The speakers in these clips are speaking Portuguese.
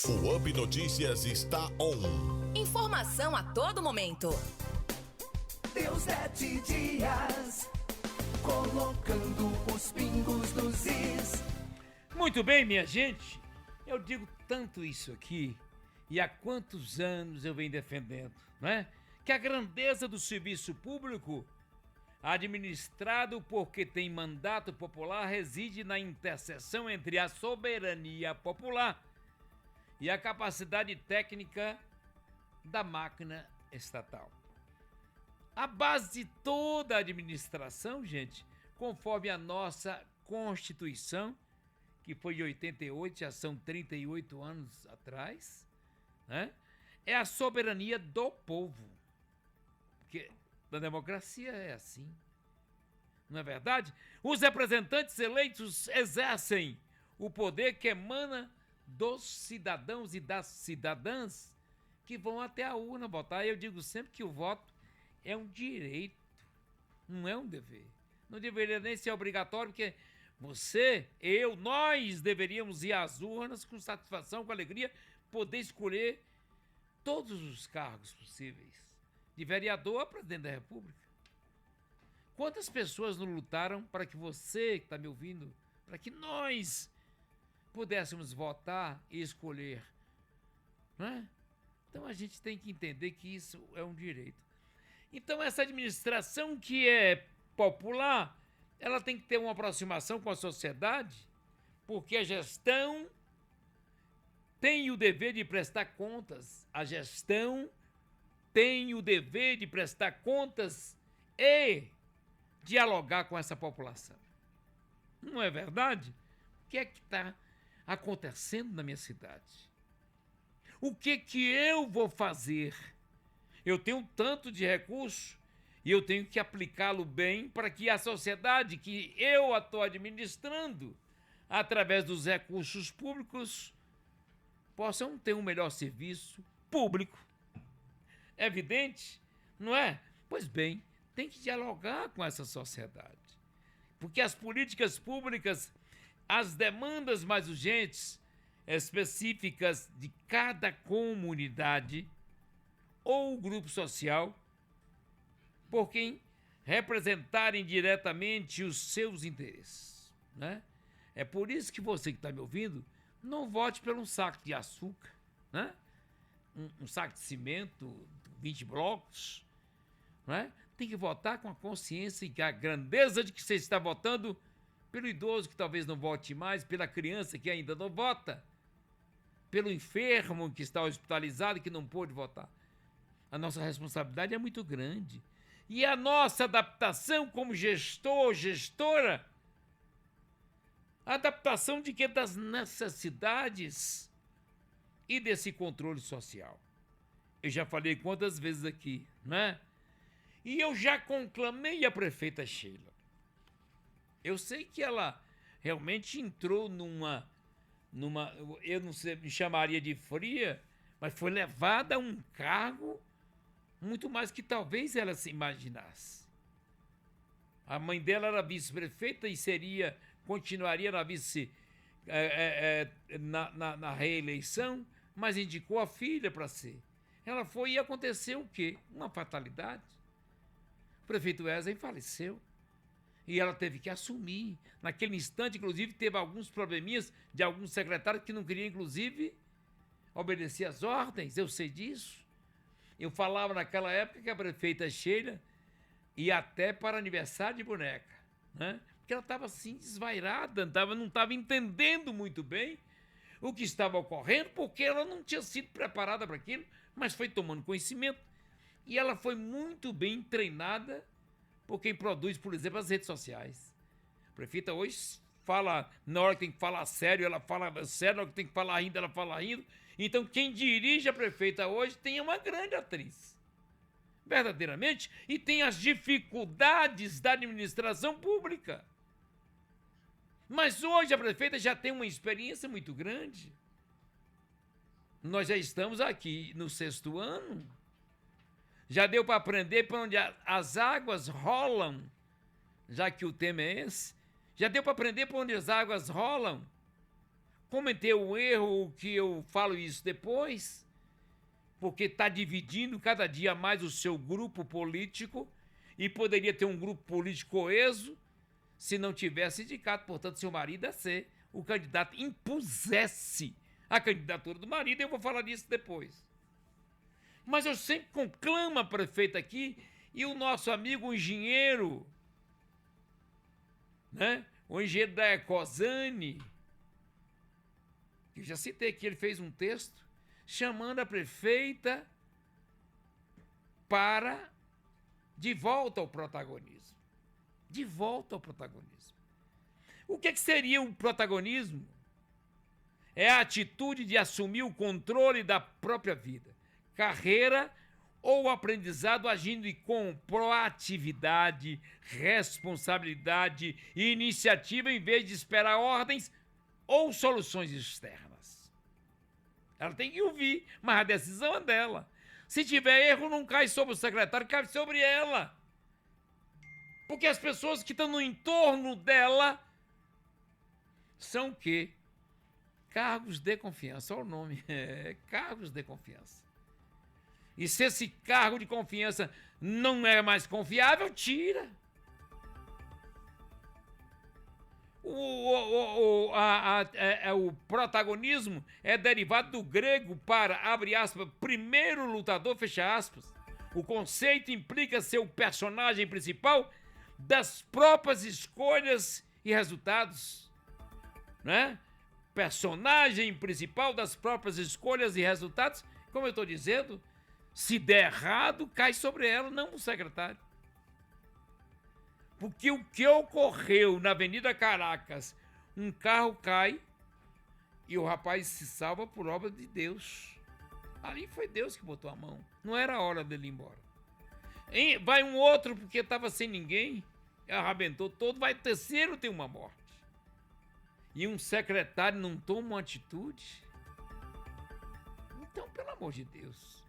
O Up Notícias está on. Informação a todo momento. Deus 7 dias, colocando os pingos nos is. Muito bem, minha gente. Eu digo tanto isso aqui, e há quantos anos eu venho defendendo, não é? Que a grandeza do serviço público, administrado porque tem mandato popular, reside na interseção entre a soberania popular e a capacidade técnica da máquina estatal. A base de toda a administração, gente, conforme a nossa Constituição, que foi de 88, já são 38 anos atrás, né? É a soberania do povo. Porque na democracia é assim. Não é verdade? Os representantes eleitos exercem o poder que emana dos cidadãos e das cidadãs que vão até a urna votar. Eu digo sempre que o voto é um direito, não é um dever. Não deveria nem ser obrigatório, porque você, eu, nós deveríamos ir às urnas com satisfação, com alegria, poder escolher todos os cargos possíveis, de vereador a presidente da República. Quantas pessoas não lutaram para que você, que está me ouvindo, para que nós pudéssemos votar e escolher, não é? Então a gente tem que entender que isso é um direito. Então essa administração que é popular, ela tem que ter uma aproximação com a sociedade, porque a gestão tem o dever de prestar contas. A gestão tem o dever de prestar contas e dialogar com essa população. Não é verdade? O que é que está acontecendo na minha cidade? O que eu vou fazer? Eu tenho tanto de recurso e eu tenho que aplicá-lo bem para que a sociedade que eu estou administrando, através dos recursos públicos, possam ter um melhor serviço público. É evidente, não é? Pois bem, tem que dialogar com essa sociedade. Porque as políticas públicas, as demandas mais urgentes, específicas de cada comunidade ou grupo social, por quem representarem diretamente os seus interesses, né? É por isso que você que está me ouvindo, não vote por um saco de açúcar, né? Um saco de cimento, 20 blocos, né? Tem que votar com a consciência e a grandeza de que você está votando pelo idoso que talvez não vote mais, pela criança que ainda não vota, pelo enfermo que está hospitalizado e que não pôde votar. A nossa responsabilidade é muito grande. E a nossa adaptação como gestor, gestora, a adaptação de quê? Das necessidades e desse controle social. Eu já falei quantas vezes aqui, né? E eu já conclamei a prefeita Sheila. Eu sei que ela realmente entrou numa eu não sei, me chamaria de fria, mas foi levada a um cargo muito mais que talvez ela se imaginasse. A mãe dela era vice-prefeita e continuaria na na reeleição, mas indicou a filha para ser. Ela foi e aconteceu o quê? Uma fatalidade. O prefeito Wesley faleceu e ela teve que assumir. Naquele instante, inclusive, teve alguns probleminhas de alguns secretários que não queriam, inclusive, obedecer às ordens. Eu sei disso. Eu falava naquela época que a prefeita Sheila ia até para aniversário de boneca, né? Porque ela estava assim desvairada, não estava entendendo muito bem o que estava ocorrendo, porque ela não tinha sido preparada para aquilo, mas foi tomando conhecimento. E ela foi muito bem treinada por quem produz, por exemplo, as redes sociais. A prefeita hoje fala, na hora que tem que falar sério, ela fala sério, na hora que tem que falar rindo, ela fala rindo. Então, quem dirige a prefeita hoje tem uma grande atriz, verdadeiramente, e tem as dificuldades da administração pública. Mas hoje a prefeita já tem uma experiência muito grande. Nós já estamos aqui no 6º ano. Já deu para aprender para onde as águas rolam, já que o tema é esse. Já deu para aprender para onde as águas rolam. cometeu um erro que eu falo isso depois, porque está dividindo cada dia mais o seu grupo político e poderia ter um grupo político coeso se não tivesse sindicato. Portanto, seu marido ia ser o candidato, impusesse a candidatura do marido. Eu vou falar disso depois. Mas eu sempre conclamo a prefeita aqui e o nosso amigo engenheiro, né? O engenheiro da Ecosane, que eu já citei aqui, ele fez um texto chamando a prefeita para de volta ao protagonismo. De volta ao protagonismo. O que seria o protagonismo? É a atitude de assumir o controle da própria vida, carreira ou aprendizado, agindo com proatividade, responsabilidade e iniciativa em vez de esperar ordens ou soluções externas. Ela tem que ouvir, mas a decisão é dela. Se tiver erro, não cai sobre o secretário, cai sobre ela. Porque as pessoas que estão no entorno dela são o quê? Cargos de confiança. Olha o nome, cargos de confiança. E se esse cargo de confiança não é mais confiável, tira. O protagonismo é derivado do grego para, abre aspas, primeiro lutador, fecha aspas. O conceito implica ser o personagem principal das próprias escolhas e resultados, né? Personagem principal das próprias escolhas e resultados. Como eu estou dizendo, se der errado, cai sobre ela, não o secretário. Porque o que ocorreu na Avenida Caracas, um carro cai e o rapaz se salva por obra de Deus. Ali foi Deus que botou a mão. Não era a hora dele ir embora. Vai um outro porque estava sem ninguém, arrebentou todo, vai terceiro, tem uma morte. E um secretário não toma uma atitude? Então, pelo amor de Deus.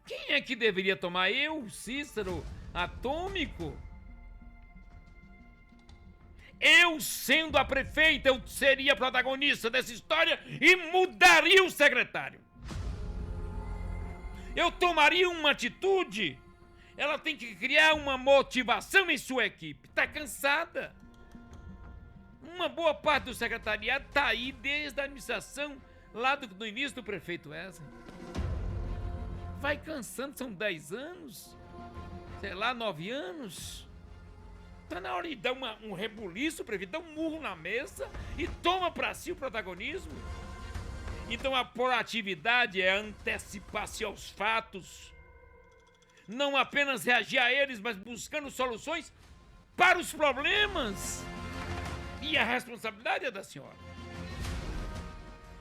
Quem é que deveria tomar? Eu, Cícero, Atômico? Eu, sendo a prefeita, eu seria protagonista dessa história e mudaria o secretário. Eu tomaria uma atitude. Ela tem que criar uma motivação em sua equipe. Está cansada. Uma boa parte do secretariado está aí desde a administração, lá do início do prefeito Wesley. Vai cansando, são 10 anos, sei lá, 9 anos. Está na hora de dar um rebuliço, prefeito, dá um murro na mesa e toma para si o protagonismo. Então a proatividade é antecipar-se aos fatos, não apenas reagir a eles, mas buscando soluções para os problemas. E a responsabilidade é da senhora.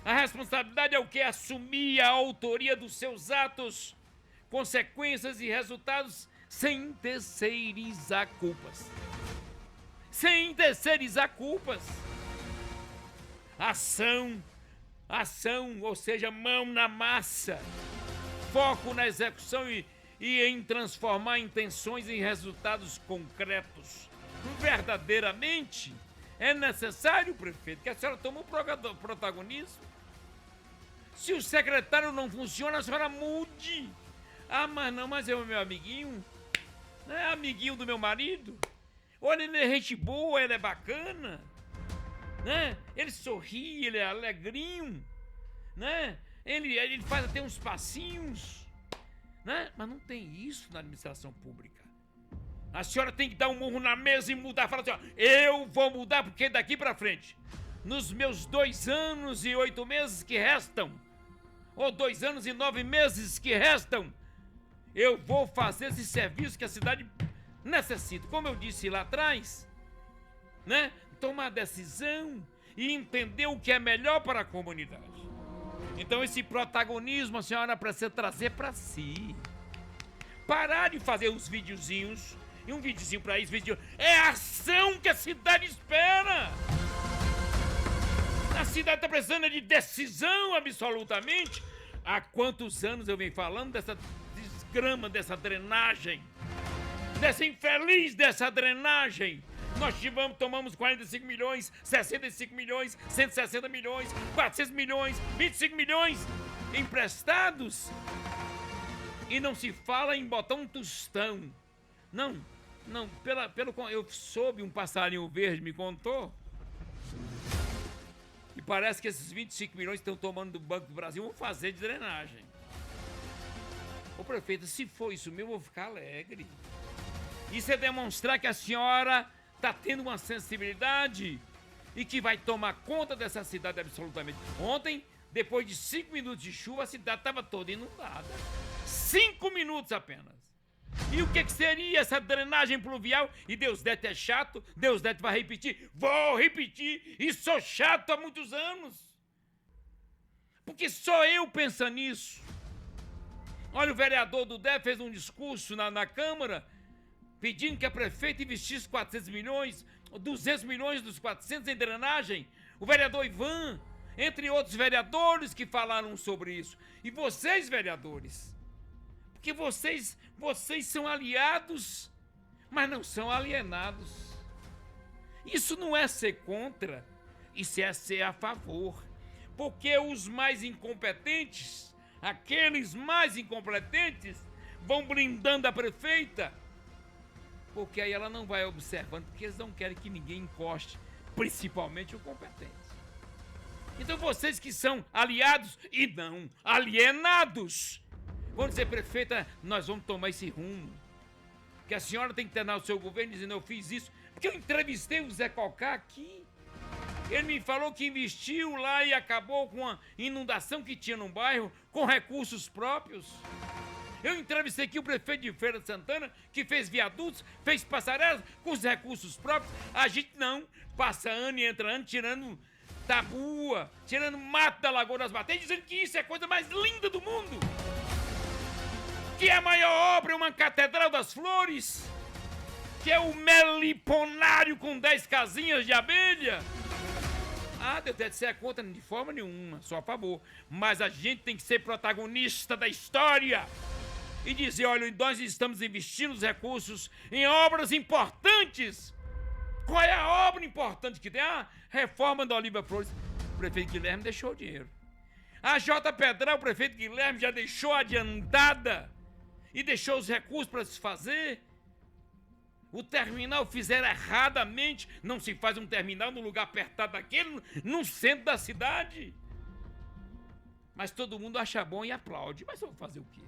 A responsabilidade é o que? Assumir a autoria dos seus atos, consequências e resultados sem terceirizar culpas. Sem terceirizar culpas. Ação, ou seja, mão na massa. Foco na execução e em transformar intenções em resultados concretos. Verdadeiramente é necessário, prefeito, que a senhora tome o protagonismo. Se o secretário não funciona, a senhora mude. Ah, mas é o meu amiguinho. Não é amiguinho do meu marido? Olha, ele é gente boa, ele é bacana, né? Ele sorri, ele é alegrinho, né? Ele faz até uns passinhos, né? Mas não tem isso na administração pública. A senhora tem que dar um murro na mesa e mudar. Fala assim, ó, eu vou mudar porque daqui pra frente, nos meus 2 anos e 8 meses que restam, ou 2 anos e 9 meses que restam, eu vou fazer esse serviço que a cidade necessita. Como eu disse lá atrás, né? Tomar decisão e entender o que é melhor para a comunidade. Então esse protagonismo a senhora precisa trazer para si. Parar de fazer os videozinhos. E um videozinho para isso, é a ação que a cidade espera. A cidade está precisando de decisão, absolutamente. Há quantos anos eu venho falando dessa desgrama, dessa drenagem, dessa infeliz dessa drenagem? Nós tomamos 45 milhões, 65 milhões, 160 milhões, 400 milhões, 25 milhões emprestados. E não se fala em botar um tostão. Não, eu soube, um passarinho verde me contou. E parece que esses 25 milhões que estão tomando do Banco do Brasil vão fazer de drenagem. Ô prefeito, se for isso mesmo, eu vou ficar alegre. Isso é demonstrar que a senhora está tendo uma sensibilidade e que vai tomar conta dessa cidade absolutamente. Ontem, depois de 5 minutos de chuva, a cidade estava toda inundada. 5 minutos apenas. E o que seria essa drenagem pluvial? E Deus Neto é chato? Deus Neto vai repetir? Vou repetir! E sou chato há muitos anos. Porque só eu penso nisso. Olha, o vereador do DEF fez um discurso na Câmara pedindo que a prefeita investisse 400 milhões, 200 milhões dos 400 em drenagem. O vereador Ivan, entre outros vereadores que falaram sobre isso. E vocês, vereadores, porque vocês são aliados, mas não são alienados. Isso não é ser contra, isso é ser a favor. Porque os mais incompetentes, aqueles mais incompetentes, vão blindando a prefeita, porque aí ela não vai observando, porque eles não querem que ninguém encoste, principalmente o competente. Então vocês que são aliados e não alienados, vão dizer, prefeita, nós vamos tomar esse rumo, que a senhora tem que terminar o seu governo dizendo, eu fiz isso, porque eu entrevistei o Zé Cocá aqui, ele me falou que investiu lá e acabou com a inundação que tinha no bairro com recursos próprios. Eu entrevistei aqui o prefeito de Feira de Santana, que fez viadutos, fez passarelas com os recursos próprios. A gente não, passa ano e entra ano, tirando tabua, tirando mato da Lagoa das Bateias, dizendo que isso é a coisa mais linda do mundo. Que a maior obra é uma Catedral das Flores, que é o meliponário com 10 casinhas de abelha. Ah, Deus deve ser contra de forma nenhuma, só a favor. Mas a gente tem que ser protagonista da história e dizer, olha, nós estamos investindo os recursos em obras importantes. Qual é a obra importante que tem? A reforma da Olívia Flores. O prefeito Guilherme deixou o dinheiro. A J. Pedral, o prefeito Guilherme já deixou adiantada e deixou os recursos para se fazer. O terminal fizeram erradamente. Não se faz um terminal num lugar apertado daquele, no centro da cidade. Mas todo mundo acha bom e aplaude. Mas eu vou fazer o quê?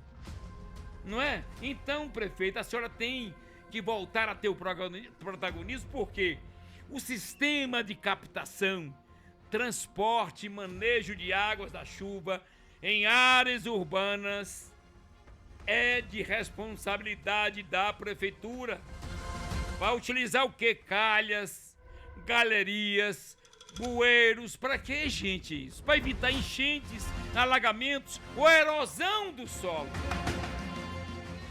Não é? Então, prefeito, a senhora tem que voltar a ter o protagonismo, porque o sistema de captação, transporte e manejo de águas da chuva em áreas urbanas é de responsabilidade da prefeitura. Vai utilizar o quê? Calhas, galerias, bueiros. Para quê, gente, isso? Para evitar enchentes, alagamentos ou erosão do solo.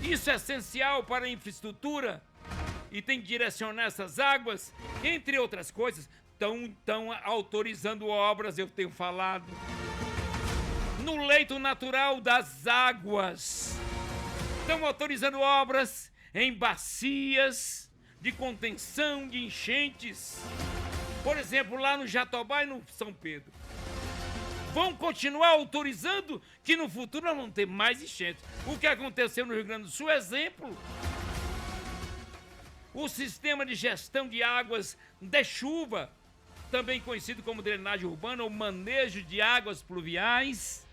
Isso é essencial para a infraestrutura e tem que direcionar essas águas, entre outras coisas. Estão autorizando obras, eu tenho falado, no leito natural das águas. Estão autorizando obras em bacias de contenção de enchentes. Por exemplo, lá no Jatobá e no São Pedro. Vão continuar autorizando que no futuro nós vamos ter mais enchentes. O que aconteceu no Rio Grande do Sul é exemplo. O sistema de gestão de águas de chuva, também conhecido como drenagem urbana ou manejo de águas pluviais.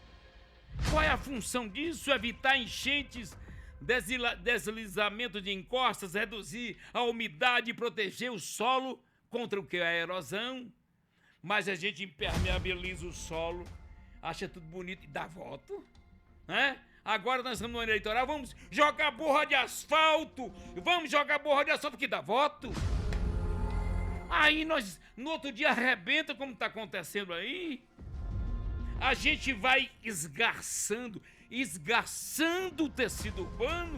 Qual é a função disso? Evitar enchentes, deslizamento de encostas, reduzir a umidade e proteger o solo contra o que é a erosão. Mas a gente impermeabiliza o solo, acha tudo bonito e dá voto, né? Agora nós estamos no ano eleitoral, vamos jogar borra de asfalto, que dá voto. Aí nós, no outro dia, arrebenta como está acontecendo aí. A gente vai esgarçando o tecido urbano.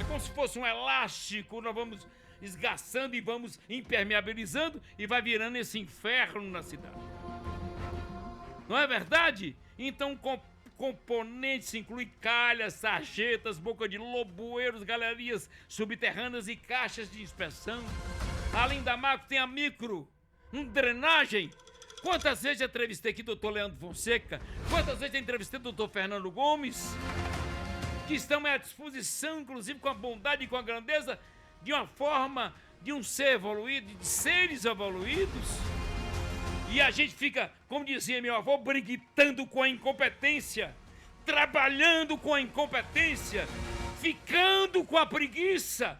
É como se fosse um elástico, nós vamos esgarçando e vamos impermeabilizando e vai virando esse inferno na cidade. Não é verdade? Então, componentes incluem calhas, sarjetas, boca de lobo, bueiros, galerias subterrâneas e caixas de inspeção. Além da macro, tem a micro, drenagem. Quantas vezes eu entrevistei aqui o doutor Leandro Fonseca? Quantas vezes eu entrevistei o doutor Fernando Gomes? Que estão à disposição, inclusive com a bondade e com a grandeza de uma forma de um ser evoluído, de seres evoluídos. E a gente fica, como dizia meu avô, briguitando com a incompetência, trabalhando com a incompetência, ficando com a preguiça,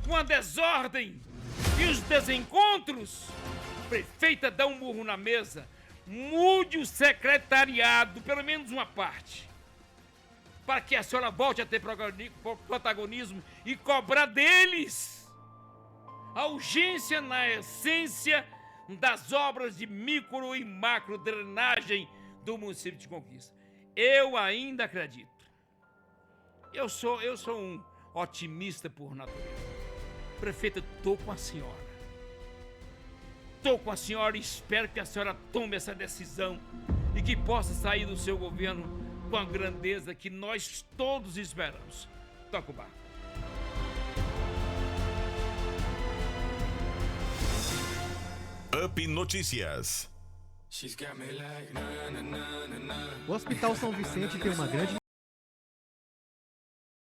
com a desordem e os desencontros. Prefeita, dá um murro na mesa, mude o secretariado, pelo menos uma parte, para que a senhora volte a ter protagonismo e cobrar deles a urgência na essência das obras de micro e macro drenagem do município de Conquista. Eu ainda acredito. Eu sou um otimista por natureza. Prefeita, estou com a senhora. Estou com a senhora e espero que a senhora tome essa decisão e que possa sair do seu governo com a grandeza que nós todos esperamos. Toca o barco. Up Notícias. O Hospital São Vicente tem uma grande